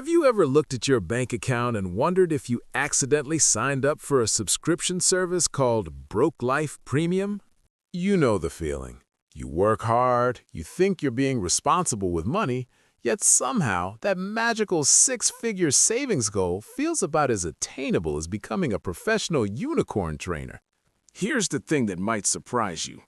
Have you ever looked at your bank account and wondered if you accidentally signed up for a subscription service called Broke Life Premium? You know the feeling. You work hard, you think you're being responsible with money, yet somehow that magical six-figure savings goal feels about as attainable as becoming a professional unicorn trainer. Here's the thing that might surprise you.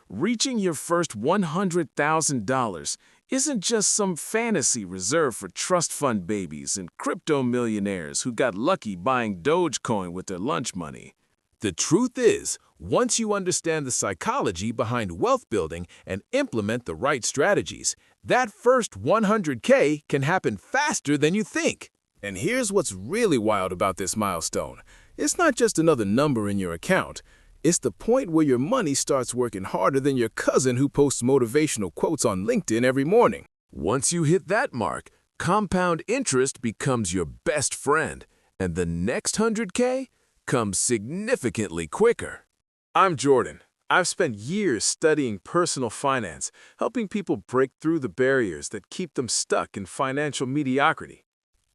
Reaching your first $100,000 isn't just some fantasy reserved for trust fund babies and crypto millionaires who got lucky buying Dogecoin with their lunch money. The truth is, once you understand the psychology behind wealth building and implement the right strategies, that first 100K can happen faster than you think. And here's what's really wild about this milestone. It's not just another number in your account. It's the point where your money starts working harder than your cousin who posts motivational quotes on LinkedIn every morning. Once you hit that mark, compound interest becomes your best friend, and the next 100K comes significantly quicker. I'm Jordan. I've spent years studying personal finance, helping people break through the barriers that keep them stuck in financial mediocrity.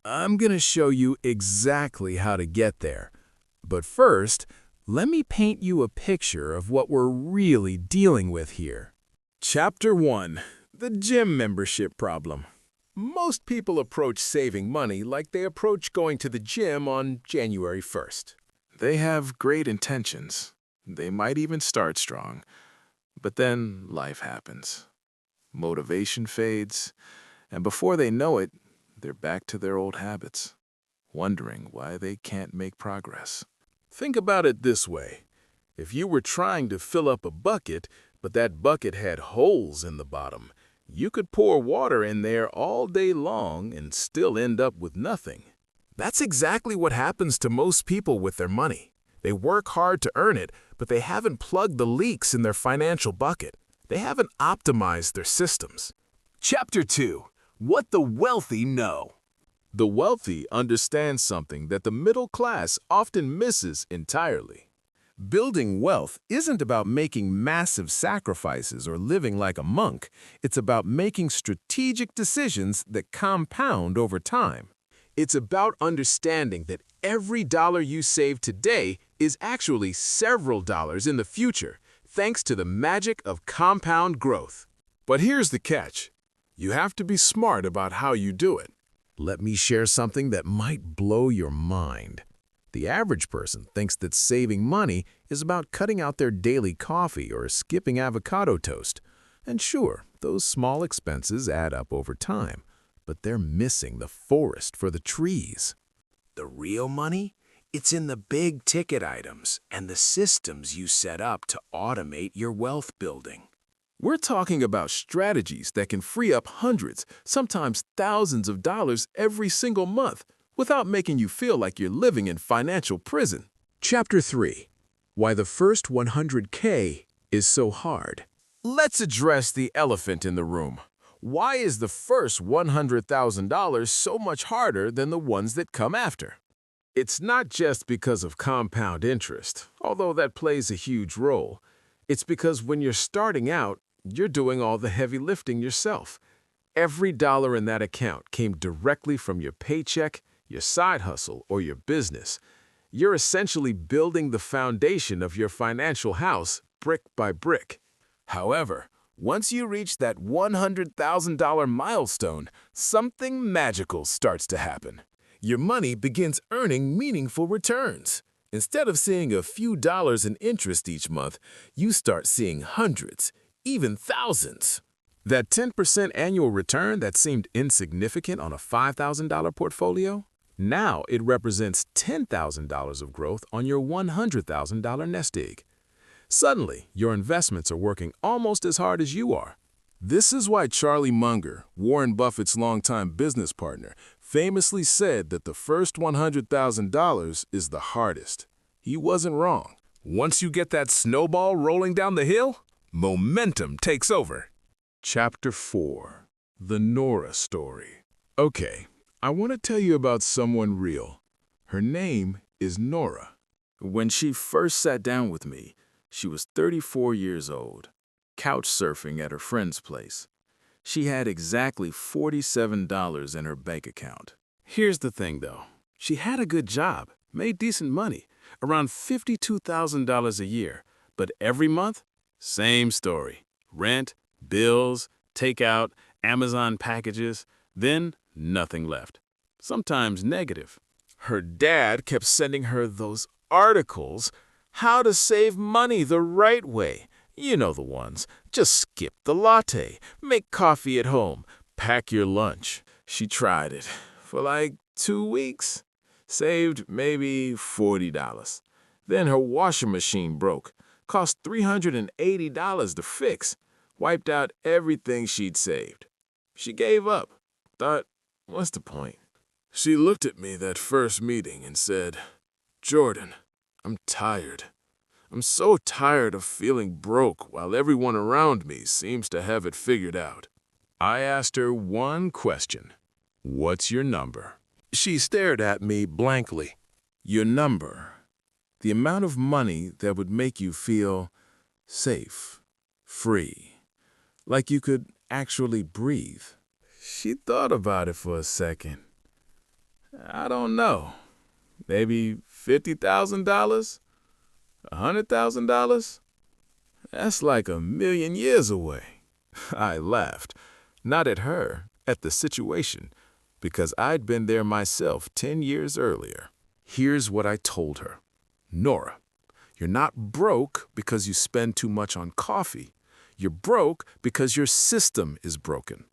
I'm going to show you exactly how to get there. But first, let me paint you a picture of what we're really dealing with here. Chapter 1. The Gym Membership Problem. Most people approach saving money like they approach going to the gym on January 1st. They have great intentions. They might even start strong. But then life happens. Motivation fades, and before they know it, they're back to their old habits, wondering why they can't make progress. Think about it this way. If you were trying to fill up a bucket, but that bucket had holes in the bottom, you could pour water in there all day long and still end up with nothing. That's exactly what happens to most people with their money. They work hard to earn it, but they haven't plugged the leaks in their financial bucket. They haven't optimized their systems. Chapter 2. What the wealthy know. The wealthy understand something that the middle class often misses entirely. Building wealth isn't about making massive sacrifices or living like a monk. It's about making strategic decisions that compound over time. It's about understanding that every dollar you save today is actually several dollars in the future, thanks to the magic of compound growth. But here's the catch. You have to be smart about how you do it. Let me share something that might blow your mind. The average person thinks that saving money is about cutting out their daily coffee or skipping avocado toast. And sure, those small expenses add up over time, but they're missing the forest for the trees. The real money? It's in the big-ticket items and the systems you set up to automate your wealth building. We're talking about strategies that can free up hundreds, sometimes thousands of dollars every single month without making you feel like you're living in financial prison. Chapter 3. Why the first 100K is so hard. Let's address the elephant in the room. Why is the first $100,000 so much harder than the ones that come after? It's not just because of compound interest, although that plays a huge role. It's because when you're starting out, you're doing all the heavy lifting yourself. Every dollar in that account came directly from your paycheck, your side hustle, or your business. You're essentially building the foundation of your financial house brick by brick. However, once you reach that $100,000 milestone, something magical starts to happen. Your money begins earning meaningful returns. Instead of seeing a few dollars in interest each month, you start seeing hundreds, even thousands. That 10% annual return that seemed insignificant on a $5,000 portfolio, now it represents $10,000 of growth on your $100,000 nest egg. Suddenly, your investments are working almost as hard as you are. This is why Charlie Munger, Warren Buffett's longtime business partner, famously said that the first $100,000 is the hardest. He wasn't wrong. Once you get that snowball rolling down the hill, momentum takes over. Chapter 4. The Nora Story. Okay, I want to tell you about someone real. Her name is Nora. When she first sat down with me, she was 34 years old, couch surfing at her friend's place. She had exactly $47 in her bank account. Here's the thing, though. She had a good job, made decent money, around $52,000 a year. But every month, same story. Rent, bills, takeout, Amazon packages, then nothing left. Sometimes negative. Her dad kept sending her those articles, how to save money the right way. You know the ones. Just skip the latte, make coffee at home, pack your lunch. She tried it for like 2 weeks. Saved maybe $40. Then her washing machine broke. Cost $380 to fix. Wiped out everything she'd saved. She gave up. Thought, what's the point? She looked at me that first meeting and said, "Jordan, I'm tired. I'm so tired of feeling broke while everyone around me seems to have it figured out." I asked her one question. "What's your number?" She stared at me blankly. "Your number. The amount of money that would make you feel safe, free, like you could actually breathe." She thought about it for a second. "I don't know. Maybe $50,000? $100,000? That's like 1,000,000 years away." I laughed, not at her, at the situation, because I'd been there myself 10 years earlier. Here's what I told her. "Nora, you're not broke because you spend too much on coffee. You're broke because your system is broken.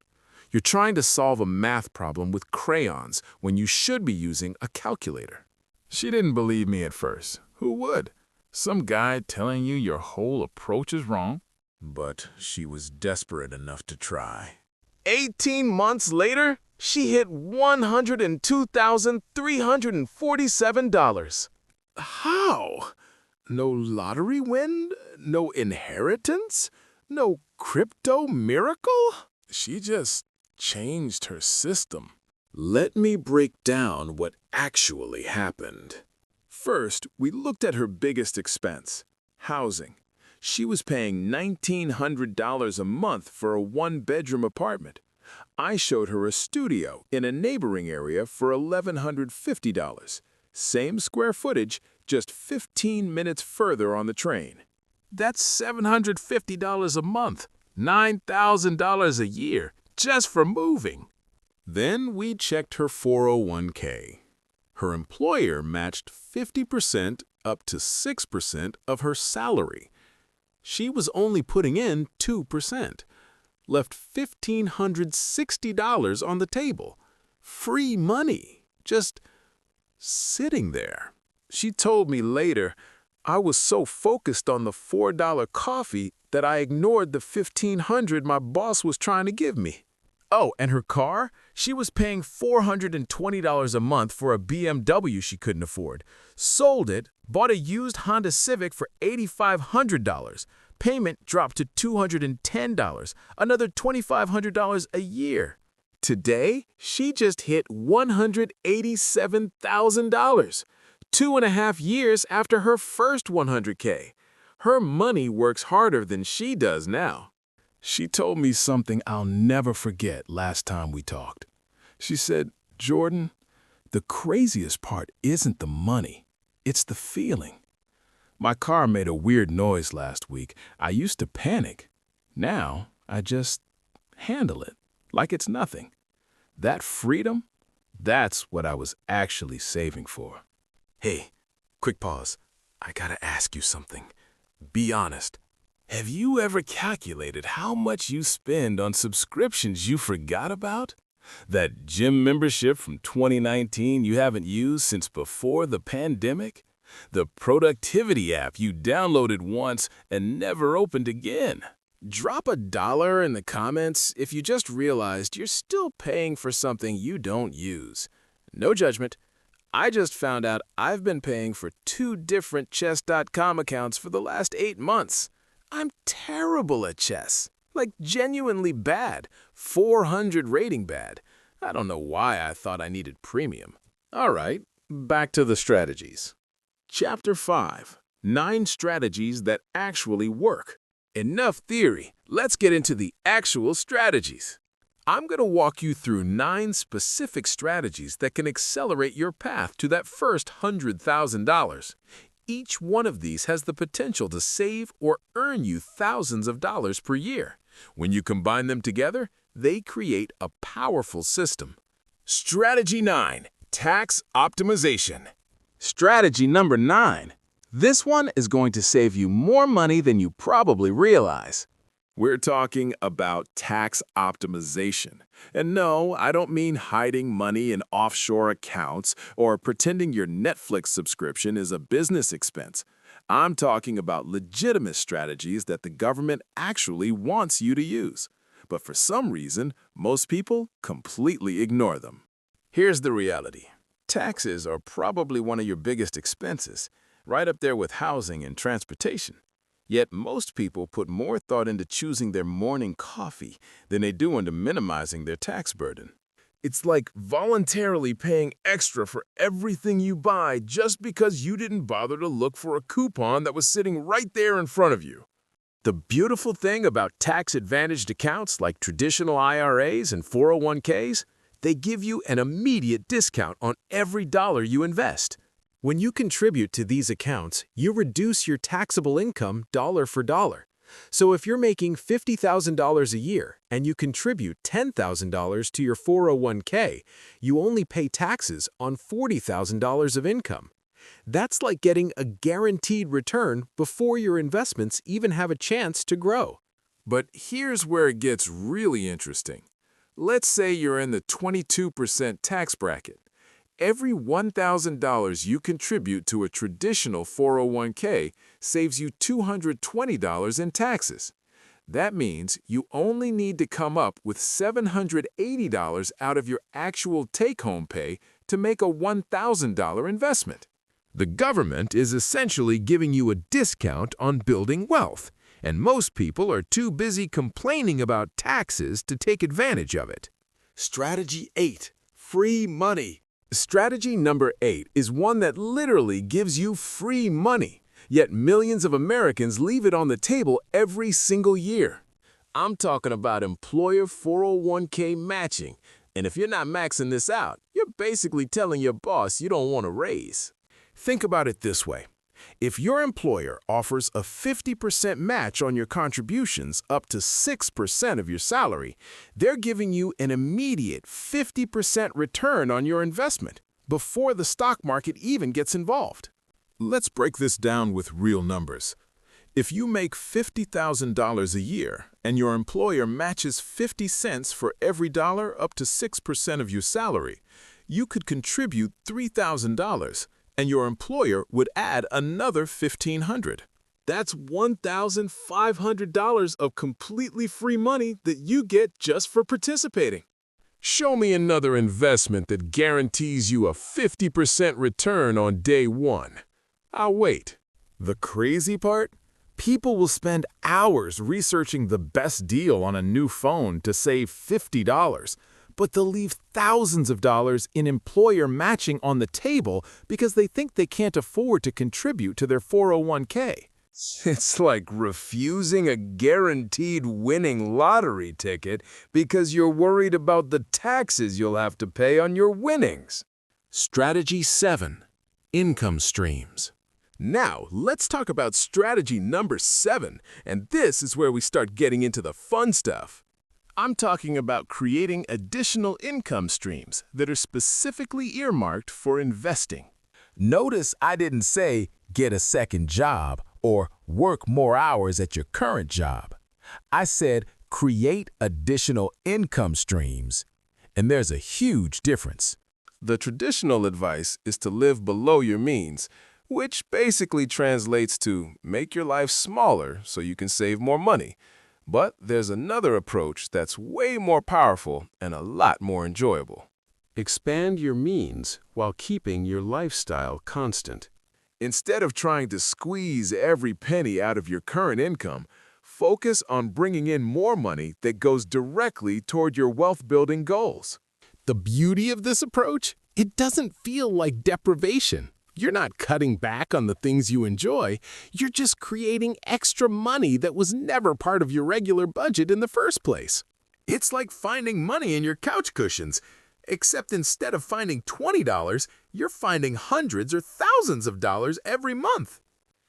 You're trying to solve a math problem with crayons when you should be using a calculator." She didn't believe me at first. Who would? Some guy telling you your whole approach is wrong? But she was desperate enough to try. 18 months later, she hit $102,347. How? No lottery win? No inheritance? No crypto miracle? She just changed her system. Let me break down what actually happened. First, we looked at her biggest expense, housing. She was paying $1,900 a month for a one-bedroom apartment. I showed her a studio in a neighboring area for $1,150. Same square footage, just 15 minutes further on the train. That's $750 a month, $9,000 a year, just for moving. Then we checked her 401k. Her employer matched 50% up to 6% of her salary. She was only putting in 2%. Left $1,560 on the table. Free money, just sitting there. She told me later, "I was so focused on the $4 coffee that I ignored the $1,500 my boss was trying to give me." Oh, and her car? She was paying $420 a month for a BMW she couldn't afford. Sold it, bought a used Honda Civic for $8,500. Payment dropped to $210, another $2,500 a year. Today, she just hit $187,000, 2.5 years after her first $100K. Her money works harder than she does now. She told me something I'll never forget last time we talked. She said, "Jordan, the craziest part isn't the money, it's the feeling. My car made a weird noise last week. I used to panic. Now, I just handle it like it's nothing. That freedom, that's what I was actually saving for." Hey, quick pause. I gotta ask you something. Be honest. Have you ever calculated how much you spend on subscriptions you forgot about? That gym membership from 2019 you haven't used since before the pandemic? The productivity app you downloaded once and never opened again? Drop $1 in the comments if you just realized you're still paying for something you don't use. No judgment. I just found out I've been paying for 2 different chess.com accounts for the last 8 months. I'm terrible at chess. Like genuinely bad. 400 rating bad. I don't know why I thought I needed premium. All right, back to the strategies. Chapter 5. 9 strategies that actually work. Enough theory. Let's get into the actual strategies. I'm going to walk you through 9 specific strategies that can accelerate your path to that first $100,000. Each one of these has the potential to save or earn you thousands of dollars per year. When you combine them together, they create a powerful system. Strategy 9. Tax optimization. Strategy number 9. This one is going to save you more money than you probably realize. We're talking about tax optimization. And no, I don't mean hiding money in offshore accounts or pretending your Netflix subscription is a business expense. I'm talking about legitimate strategies that the government actually wants you to use. But for some reason, most people completely ignore them. Here's the reality. Taxes are probably one of your biggest expenses, right up there with housing and transportation. Yet most people put more thought into choosing their morning coffee than they do into minimizing their tax burden. It's like voluntarily paying extra for everything you buy just because you didn't bother to look for a coupon that was sitting right there in front of you. The beautiful thing about tax-advantaged accounts like traditional IRAs and 401ks, they give you an immediate discount on every dollar you invest. When you contribute to these accounts, you reduce your taxable income dollar for dollar. So if you're making $50,000 a year and you contribute $10,000 to your 401k, you only pay taxes on $40,000 of income. That's like getting a guaranteed return before your investments even have a chance to grow. But here's where it gets really interesting. Let's say you're in the 22% tax bracket. Every $1,000 you contribute to a traditional 401k saves you $220 in taxes. That means you only need to come up with $780 out of your actual take-home pay to make a $1,000 investment. The government is essentially giving you a discount on building wealth, and most people are too busy complaining about taxes to take advantage of it. Strategy 8. Free money. Strategy number 8 is one that literally gives you free money, yet millions of Americans leave it on the table every single year. I'm talking about employer 401k matching, and if you're not maxing this out, you're basically telling your boss you don't want a raise. Think about it this way. If your employer offers a 50% match on your contributions up to 6% of your salary, they're giving you an immediate 50% return on your investment before the stock market even gets involved. Let's break this down with real numbers. If you make $50,000 a year and your employer matches 50 cents for every dollar up to 6% of your salary, you could contribute $3,000. And your employer would add another $1,500. That's $1,500 of completely free money that you get just for participating. Show me another investment that guarantees you a 50% return on day one. I'll wait. The crazy part? People will spend hours researching the best deal on a new phone to save $50. But they'll leave thousands of dollars in employer matching on the table because they think they can't afford to contribute to their 401k. It's like refusing a guaranteed winning lottery ticket because you're worried about the taxes you'll have to pay on your winnings. Strategy 7. Income streams. Now, let's talk about strategy number 7, and this is where we start getting into the fun stuff. I'm talking about creating additional income streams that are specifically earmarked for investing. Notice I didn't say get a second job or work more hours at your current job. I said create additional income streams, and there's a huge difference. The traditional advice is to live below your means, which basically translates to make your life smaller so you can save more money. But there's another approach that's way more powerful and a lot more enjoyable. Expand your means while keeping your lifestyle constant. Instead of trying to squeeze every penny out of your current income, focus on bringing in more money that goes directly toward your wealth-building goals. The beauty of this approach? It doesn't feel like deprivation. You're not cutting back on the things you enjoy. You're just creating extra money that was never part of your regular budget in the first place. It's like finding money in your couch cushions, except instead of finding $20, you're finding hundreds or thousands of dollars every month.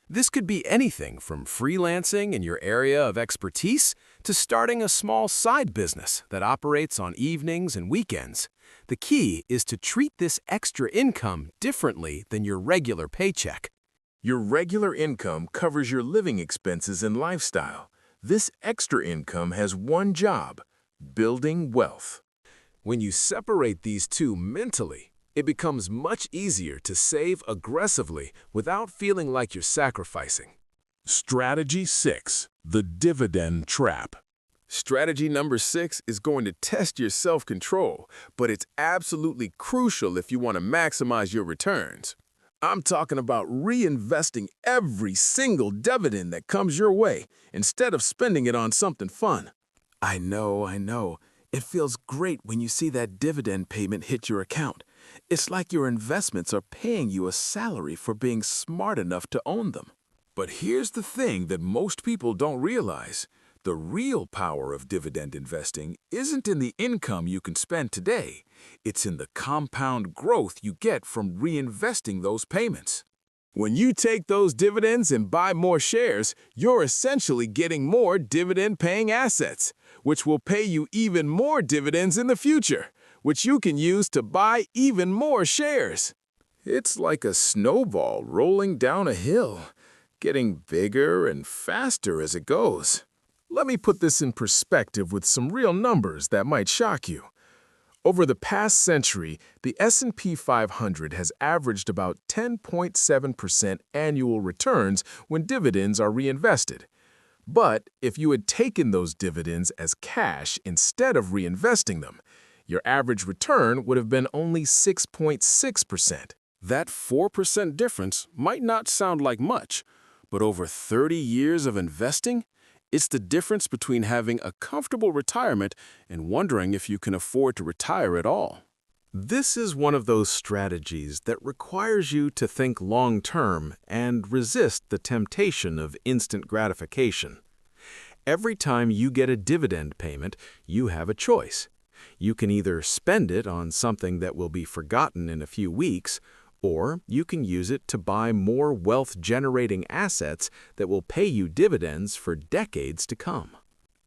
This could be anything from freelancing in your area of expertise to starting a small side business that operates on evenings and weekends. The key is to treat this extra income differently than your regular paycheck. Your regular income covers your living expenses and lifestyle. This extra income has one job: building wealth. When you separate these two mentally, it becomes much easier to save aggressively without feeling like you're sacrificing. Strategy 6. The dividend trap. Strategy number 6 is going to test your self-control, but it's absolutely crucial if you want to maximize your returns. I'm talking about reinvesting every single dividend that comes your way instead of spending it on something fun. I know. It feels great when you see that dividend payment hit your account. It's like your investments are paying you a salary for being smart enough to own them. But here's the thing that most people don't realize. The real power of dividend investing isn't in the income you can spend today. It's in the compound growth you get from reinvesting those payments. When you take those dividends and buy more shares, you're essentially getting more dividend-paying assets, which will pay you even more dividends in the future, which you can use to buy even more shares. It's like a snowball rolling down a hill, getting bigger and faster as it goes. Let me put this in perspective with some real numbers that might shock you. Over the past century, the S&P 500 has averaged about 10.7% annual returns when dividends are reinvested. But if you had taken those dividends as cash instead of reinvesting them, your average return would have been only 6.6%. That 4% difference might not sound like much, but over 30 years of investing, it's the difference between having a comfortable retirement and wondering if you can afford to retire at all. This is one of those strategies that requires you to think long-term and resist the temptation of instant gratification. Every time you get a dividend payment, you have a choice. You can either spend it on something that will be forgotten in a few weeks, or you can use it to buy more wealth-generating assets that will pay you dividends for decades to come.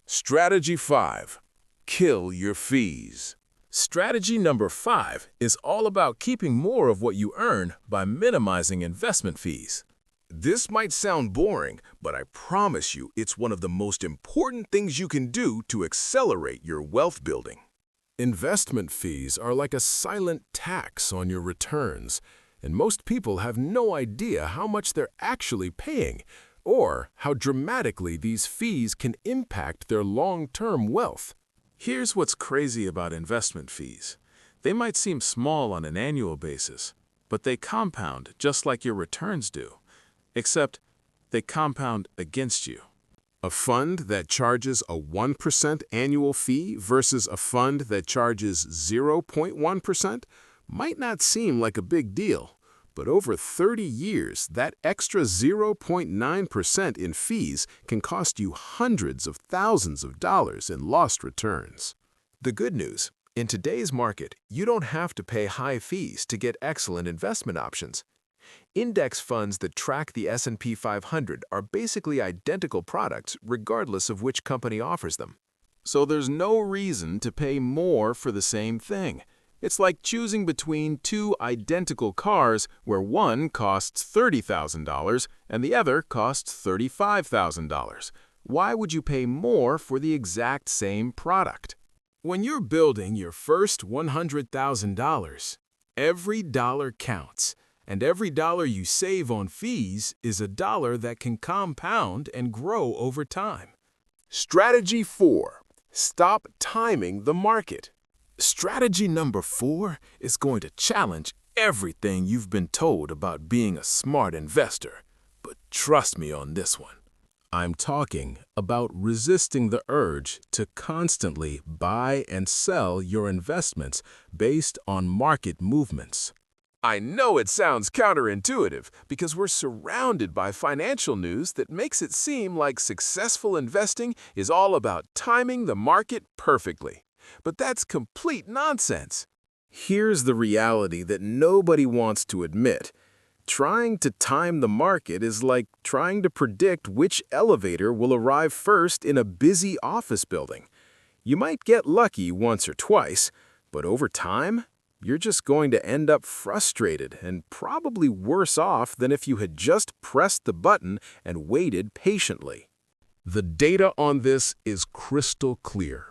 Strategy 5. Kill your fees. Strategy number 5 is all about keeping more of what you earn by minimizing investment fees. This might sound boring, but I promise you it's one of the most important things you can do to accelerate your wealth building. Investment fees are like a silent tax on your returns, and most people have no idea how much they're actually paying or how dramatically these fees can impact their long-term wealth. Here's what's crazy about investment fees. They might seem small on an annual basis, but they compound just like your returns do, except they compound against you. A fund that charges a 1% annual fee versus a fund that charges 0.1% might not seem like a big deal, but over 30 years, that extra 0.9% in fees can cost you hundreds of thousands of dollars in lost returns. The good news, in today's market, you don't have to pay high fees to get excellent investment options. Index funds that track the S&P 500 are basically identical products regardless of which company offers them. So there's no reason to pay more for the same thing. It's like choosing between two identical cars where one costs $30,000 and the other costs $35,000. Why would you pay more for the exact same product? When you're building your first $100,000, every dollar counts. And every dollar you save on fees is a dollar that can compound and grow over time. Strategy 4. Stop timing the market. Strategy number 4 is going to challenge everything you've been told about being a smart investor. But trust me on this one. I'm talking about resisting the urge to constantly buy and sell your investments based on market movements. I know it sounds counterintuitive because we're surrounded by financial news that makes it seem like successful investing is all about timing the market perfectly. But that's complete nonsense. Here's the reality that nobody wants to admit. Trying to time the market is like trying to predict which elevator will arrive first in a busy office building. You might get lucky once or twice, but over time, you're just going to end up frustrated and probably worse off than if you had just pressed the button and waited patiently. The data on this is crystal clear.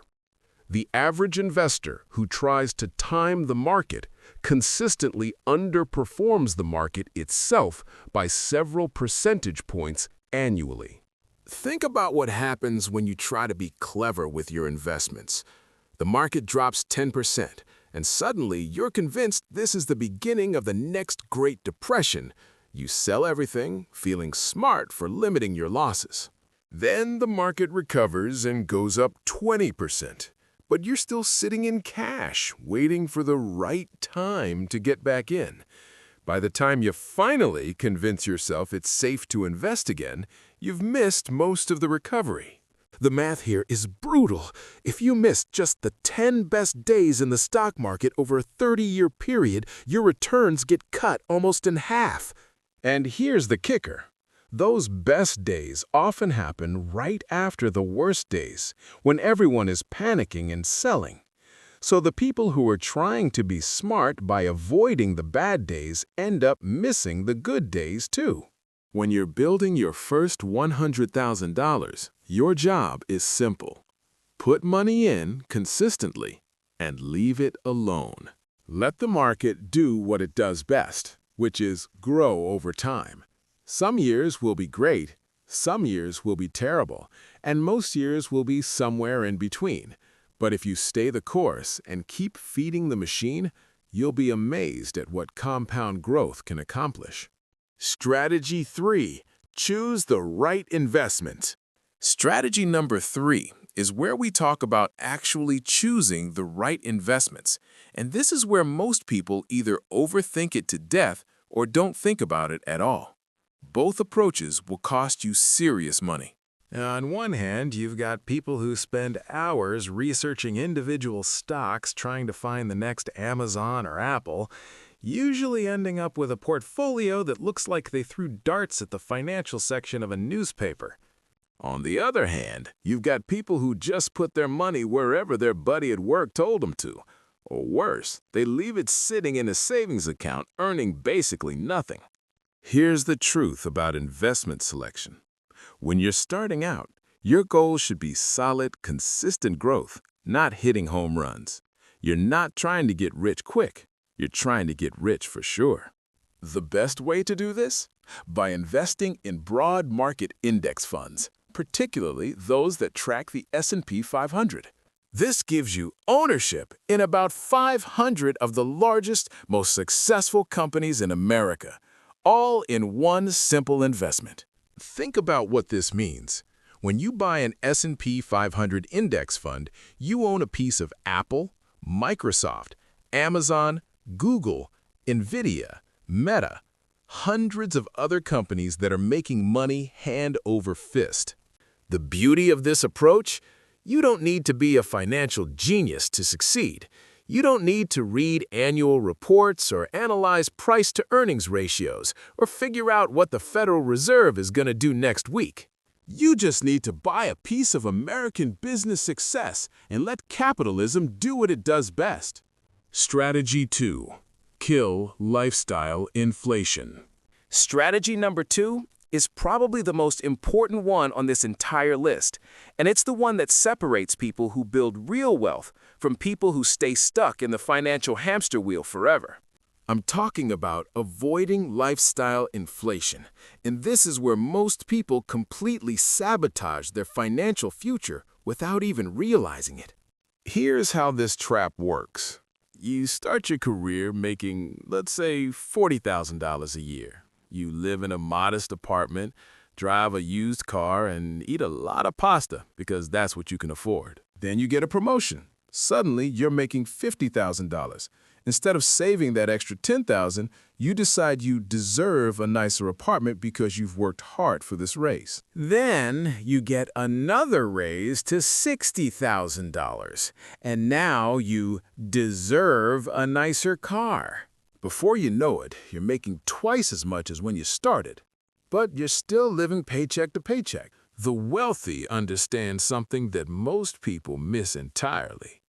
The average investor who tries to time the market consistently underperforms the market itself by several percentage points annually. Think about what happens when you try to be clever with your investments. The market drops 10%, and suddenly you're convinced this is the beginning of the next Great Depression. You sell everything, feeling smart for limiting your losses. Then the market recovers and goes up 20%. But you're still sitting in cash, waiting for the right time to get back in. By the time you finally convince yourself it's safe to invest again, you've missed most of the recovery. The math here is brutal. If you missed just the 10 best days in the stock market over a 30-year period, your returns get cut almost in half. And here's the kicker. Those best days often happen right after the worst days, when everyone is panicking and selling. So the people who are trying to be smart by avoiding the bad days end up missing the good days too. When you're building your first $100,000, your job is simple. Put money in consistently and leave it alone. Let the market do what it does best, which is grow over time. Some years will be great, some years will be terrible, and most years will be somewhere in between. But if you stay the course and keep feeding the machine, you'll be amazed at what compound growth can accomplish. Strategy 3. Choose the right investment. Strategy number 3 is where we talk about actually choosing the right investments. And this is where most people either overthink it to death or don't think about it at all. Both approaches will cost you serious money. On one hand, you've got people who spend hours researching individual stocks trying to find the next Amazon or Apple, usually ending up with a portfolio that looks like they threw darts at the financial section of a newspaper. On the other hand, you've got people who just put their money wherever their buddy at work told them to. Or worse, they leave it sitting in a savings account earning basically nothing. Here's the truth about investment selection. When you're starting out, your goal should be solid, consistent growth, not hitting home runs. You're not trying to get rich quick. You're trying to get rich for sure. The best way to do this? By investing in broad market index funds, particularly those that track the S&P 500. This gives you ownership in about 500 of the largest, most successful companies in America, all in one simple investment. Think about what this means. When you buy an S&P 500 index fund, you own a piece of Apple, Microsoft, Amazon, Google, Nvidia, Meta, hundreds of other companies that are making money hand over fist. The beauty of this approach? You don't need to be a financial genius to succeed. You don't need to read annual reports or analyze price-to-earnings ratios or figure out what the Federal Reserve is going to do next week. You just need to buy a piece of American business success and let capitalism do what it does best. Strategy 2. Kill lifestyle inflation. Strategy number 2 is probably the most important one on this entire list, and it's the one that separates people who build real wealth from people who stay stuck in the financial hamster wheel forever. I'm talking about avoiding lifestyle inflation, and this is where most people completely sabotage their financial future without even realizing it. Here's how this trap works. You start your career making, let's say, $40,000 a year. You live in a modest apartment, drive a used car, and eat a lot of pasta because that's what you can afford. Then you get a promotion. Suddenly, you're making $50,000, Instead of saving that extra $10,000, you decide you deserve a nicer apartment because you've worked hard for this raise. Then you get another raise to $60,000, and now you deserve a nicer car. Before you know it, you're making twice as much as when you started, but you're still living paycheck to paycheck. The wealthy understand something that most people miss entirely.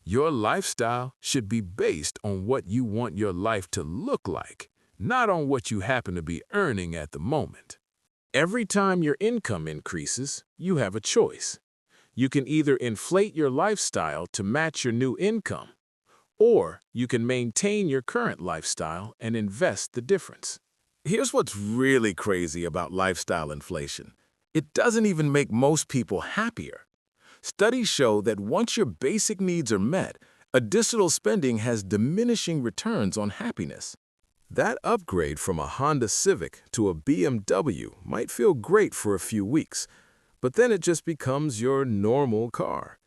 Your lifestyle should be based on what you want your life to look like, not on what you happen to be earning at the moment. Every time your income increases, you have a choice. You can either inflate your lifestyle to match your new income, or you can maintain your current lifestyle and invest the difference. Here's what's really crazy about lifestyle inflation. It doesn't even make most people happier. Studies show that once your basic needs are met, additional spending has diminishing returns on happiness. That upgrade from a Honda Civic to a BMW might feel great for a few weeks, but then it just becomes your normal car.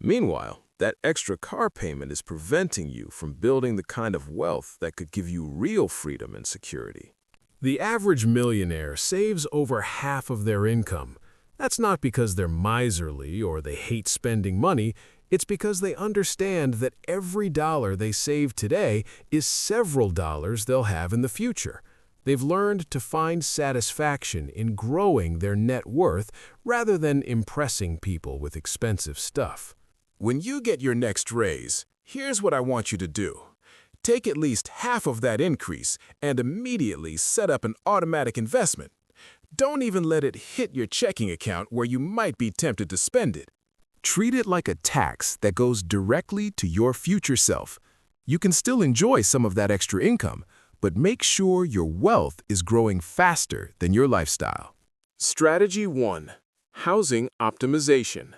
Meanwhile, that extra car payment is preventing you from building the kind of wealth that could give you real freedom and security. The average millionaire saves over half of their income. That's not because they're miserly or they hate spending money. It's because they understand that every dollar they save today is several dollars they'll have in the future. They've learned to find satisfaction in growing their net worth rather than impressing people with expensive stuff. When you get your next raise, here's what I want you to do. Take at least half of that increase and immediately set up an automatic investment. Don't even let it hit your checking account where you might be tempted to spend it. Treat it like a tax that goes directly to your future self. You can still enjoy some of that extra income, but make sure your wealth is growing faster than your lifestyle. Strategy 1. Housing optimization.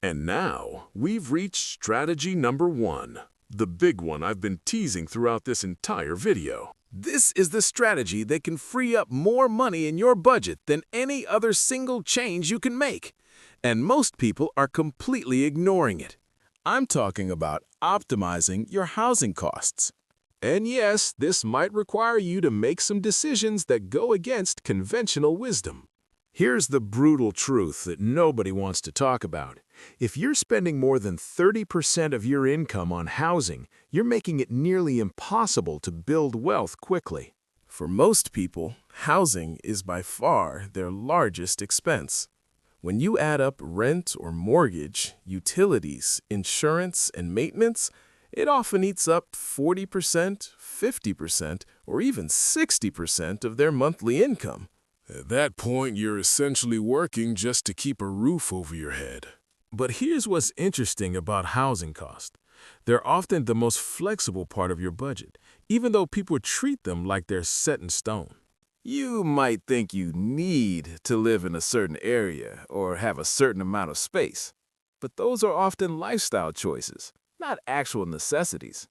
And now, we've reached strategy number 1, the big one I've been teasing throughout this entire video. This is the strategy that can free up more money in your budget than any other single change you can make. And most people are completely ignoring it. I'm talking about optimizing your housing costs. And yes, this might require you to make some decisions that go against conventional wisdom. Here's the brutal truth that nobody wants to talk about. If you're spending more than 30% of your income on housing, you're making it nearly impossible to build wealth quickly. For most people, housing is by far their largest expense. When you add up rent or mortgage, utilities, insurance, and maintenance, it often eats up 40%, 50%, or even 60% of their monthly income. At that point, you're essentially working just to keep a roof over your head. But here's what's interesting about housing costs. They're often the most flexible part of your budget, even though people treat them like they're set in stone. You might think you need to live in a certain area or have a certain amount of space, but those are often lifestyle choices, not actual necessities.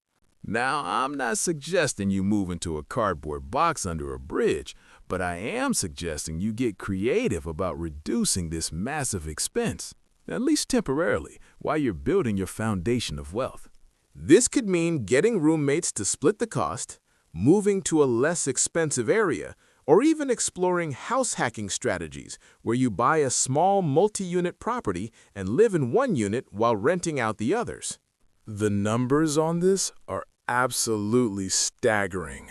Now, I'm not suggesting you move into a cardboard box under a bridge, but I am suggesting you get creative about reducing this massive expense, at least temporarily, while you're building your foundation of wealth. This could mean getting roommates to split the cost, moving to a less expensive area, or even exploring house hacking strategies where you buy a small multi-unit property and live in one unit while renting out the others. The numbers on this are absolutely staggering.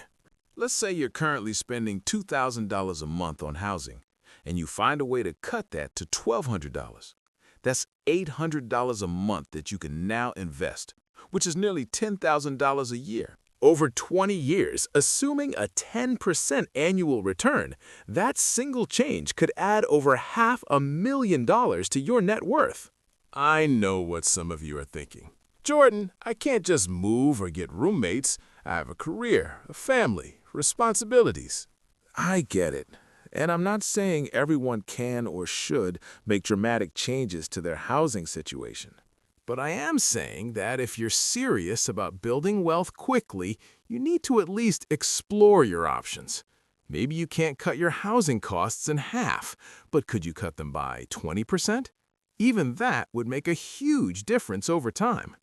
Let's say you're currently spending $2,000 a month on housing, and you find a way to cut that to $1,200. That's $800 a month that you can now invest, which is nearly $10,000 a year. Over 20 years, assuming a 10% annual return, that single change could add over $500,000 to your net worth. I know what some of you are thinking. Jordan, I can't just move or get roommates. I have a career, a family, responsibilities. I get it. And I'm not saying everyone can or should make dramatic changes to their housing situation. But I am saying that if you're serious about building wealth quickly, you need to at least explore your options. Maybe you can't cut your housing costs in half, but could you cut them by 20%? Even that would make a huge difference over time.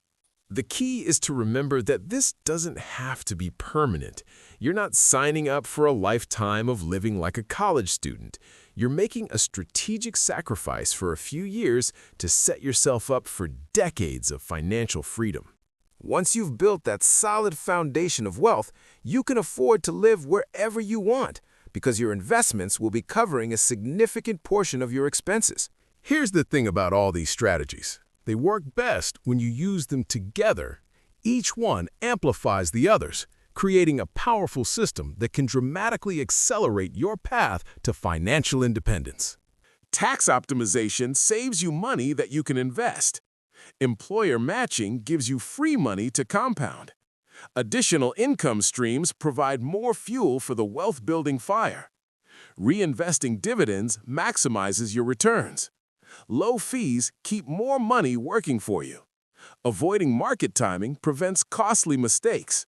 The key is to remember that this doesn't have to be permanent. You're not signing up for a lifetime of living like a college student. You're making a strategic sacrifice for a few years to set yourself up for decades of financial freedom. Once you've built that solid foundation of wealth, you can afford to live wherever you want because your investments will be covering a significant portion of your expenses. Here's the thing about all these strategies. They work best when you use them together. Each one amplifies the others, creating a powerful system that can dramatically accelerate your path to financial independence. Tax optimization saves you money that you can invest. Employer matching gives you free money to compound. Additional income streams provide more fuel for the wealth-building fire. Reinvesting dividends maximizes your returns. Low fees keep more money working for you. Avoiding market timing prevents costly mistakes.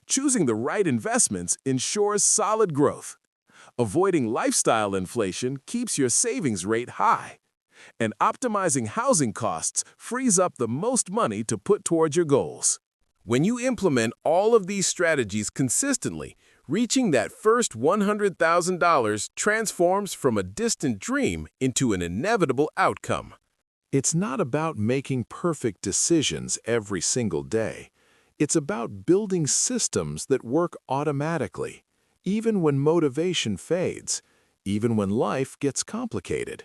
Choosing the right investments ensures solid growth. Avoiding lifestyle inflation keeps your savings rate high. And optimizing housing costs frees up the most money to put toward your goals. When you implement all of these strategies consistently, reaching that first $100,000 transforms from a distant dream into an inevitable outcome. It's not about making perfect decisions every single day. It's about building systems that work automatically, even when motivation fades, even when life gets complicated.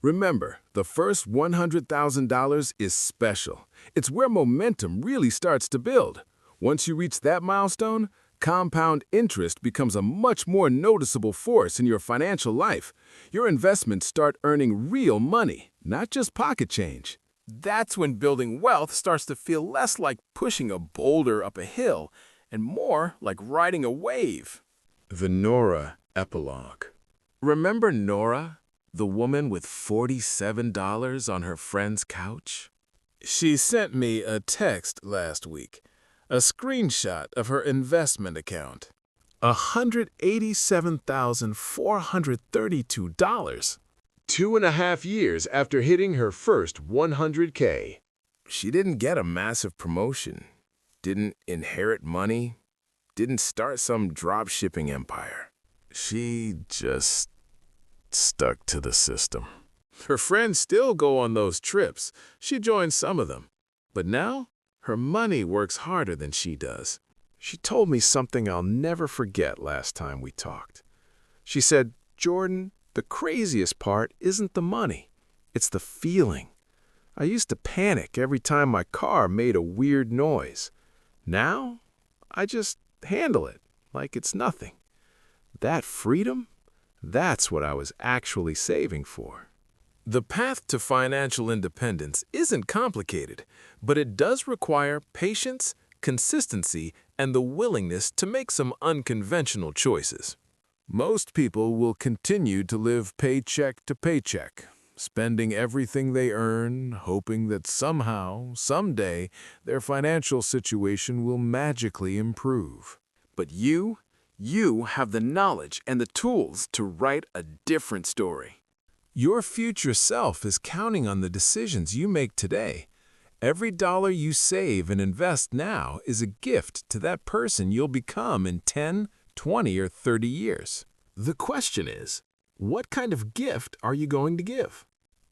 Remember, the first $100,000 is special. It's where momentum really starts to build. Once you reach that milestone, compound interest becomes a much more noticeable force in your financial life. Your investments start earning real money, not just pocket change. That's when building wealth starts to feel less like pushing a boulder up a hill and more like riding a wave. The Nora Epilogue. Remember Nora, the woman with $47 on her friend's couch? She sent me a text last week, a screenshot of her investment account. $187,432. 2.5 years after hitting her first 100K. She didn't get a massive promotion, didn't inherit money, didn't start some drop-shipping empire. She just stuck to the system. Her friends still go on those trips. She joined some of them. But now, her money works harder than she does. She told me something I'll never forget last time we talked. She said, "Jordan, the craziest part isn't the money. It's the feeling. I used to panic every time my car made a weird noise. Now, I just handle it like it's nothing. That freedom, that's what I was actually saving for." The path to financial independence isn't complicated, but it does require patience, consistency, and the willingness to make some unconventional choices. Most people will continue to live paycheck to paycheck, spending everything they earn, hoping that somehow, someday, their financial situation will magically improve. But you have the knowledge and the tools to write a different story. Your future self is counting on the decisions you make today. Every dollar you save and invest now is a gift to that person you'll become in 10, 20, or 30 years. The question is, what kind of gift are you going to give?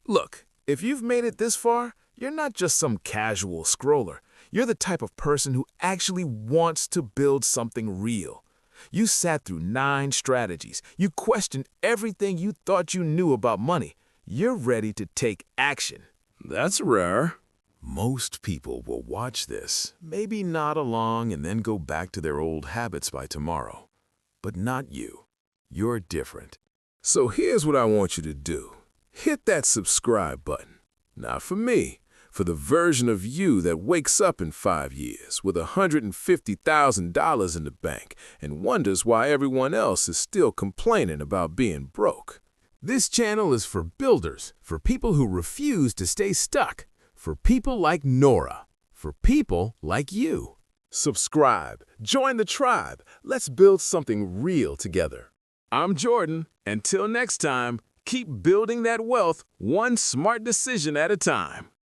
Look, if you've made it this far, you're not just some casual scroller. You're the type of person who actually wants to build something real. You sat through 9 strategies. You questioned everything you thought you knew about money. You're ready to take action. That's rare. Most people will watch this, maybe nod along and then go back to their old habits by tomorrow. But not you. You're different. So here's what I want you to do. Hit that subscribe button. Not for me, for the version of you that wakes up in 5 years with $150,000 in the bank and wonders why everyone else is still complaining about being broke. This channel is for builders, for people who refuse to stay stuck, for people like Nora, for people like you. Subscribe, join the tribe. Let's build something real together. I'm Jordan. Until next time, keep building that wealth one smart decision at a time.